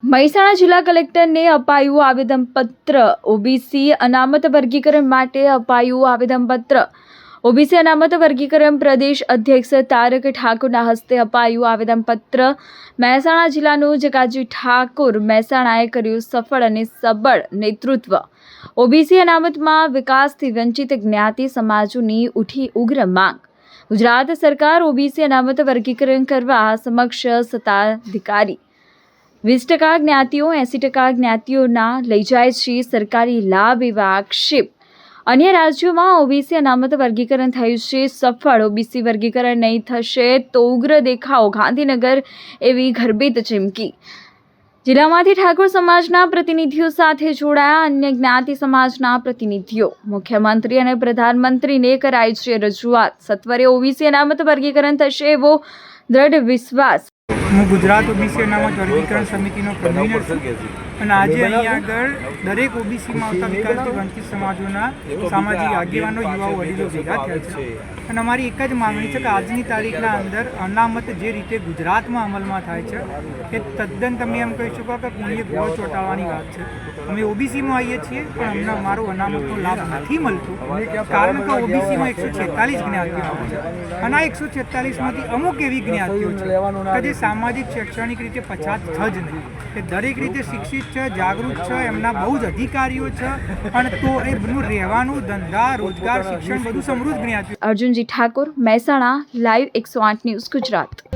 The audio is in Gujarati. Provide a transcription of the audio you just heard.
મહેસાણા જિલ્લા કલેક્ટરને અપાયું આવેદનપત્ર ઓબીસી અનામત વર્ગીકરણ માટે અપાયું આવેદનપત્ર ઓબીસી અનામત વર્ગીકરણ પ્રદેશ અધ્યક્ષ તારક ઠાકોરના હસ્તે અપાયું આવેદનપત્ર મહેસાણા જિલ્લાનું જગાજી ઠાકોર મહેસાણાએ કર્યું સફળ અને સબળ નેતૃત્વ ઓબીસી અનામતમાં વિકાસથી વંચિત જ્ઞાતિ સમાજોની ઉઠી ઉગ્ર માંગ ગુજરાત સરકાર ઓબીસી અનામત વર્ગીકરણ કરવા સમક્ષ સત્તાધિકારી 20% જ્ઞાતિઓ 80% જ્ઞાતિઓના લઈ જાય છે સરકારી લાભ એવા આક્ષેપ અન્ય રાજ્યોમાં ઓબીસી અનામત વર્ગીકરણ થયું છે સફળ ઓબીસી વર્ગીકરણ નહીં થશે તો ઉગ્ર દેખાવો ગાંધીનગર એવી ગર્ભિત ચીમકી જિલ્લામાંથી ઠાકોર સમાજના પ્રતિનિધિઓ સાથે જોડાયા અન્ય જ્ઞાતિ સમાજના પ્રતિનિધિઓ મુખ્યમંત્રી અને પ્રધાનમંત્રીને કરાઈ છે રજૂઆત સત્વરે ઓબીસી અનામત વર્ગીકરણ થશે એવો દ્રઢ વિશ્વાસ હું ગુજરાત ઓબીસી અનામત વર્ગીકરણ સમિતિનો કન્વીનર છું અને આજે અહીંયા આગળ દરેક ઓબીસીમાં આવતા વિકાસથી વંચિત સમાજોના સામાજિક આગેવાનો યુવાઓ વડીલો ભેગા થયા છે અને અમારી એક જ માંગણી છે કે આજની તારીખના અંદર અનામત જે રીતે ગુજરાતમાં અમલમાં થાય છે એ તદ્દન તમે એમ કહી શકો કે કોઈએ ગોળ ચોંટાડવાની વાત છે અમે ઓબીસીમાં આવીએ છીએ પણ અમને અમારો અનામતનો લાભ નથી મળતો કારણ કે ઓબીસીમાં 146 જ્ઞાતિઓ આવે છે અને આ 146માંથી અમુક એવી જ્ઞાતિઓ છે કે જે સામાજિક શૈક્ષણિક રીતે પછાત છે જ નહીં કે દરેક રીતે શિક્ષિત છે જાગૃત છે એમના બહુ જ અધિકારીઓ છે અને તો એ બધું રહેવાનું ધંધા રોજગાર શિક્ષણ બધું સમૃદ્ધ જ્ઞાતિઓ અર્જુનજી ઠાકોર મહેસાણા લાઈવ 108 ન્યૂઝ ગુજરાત।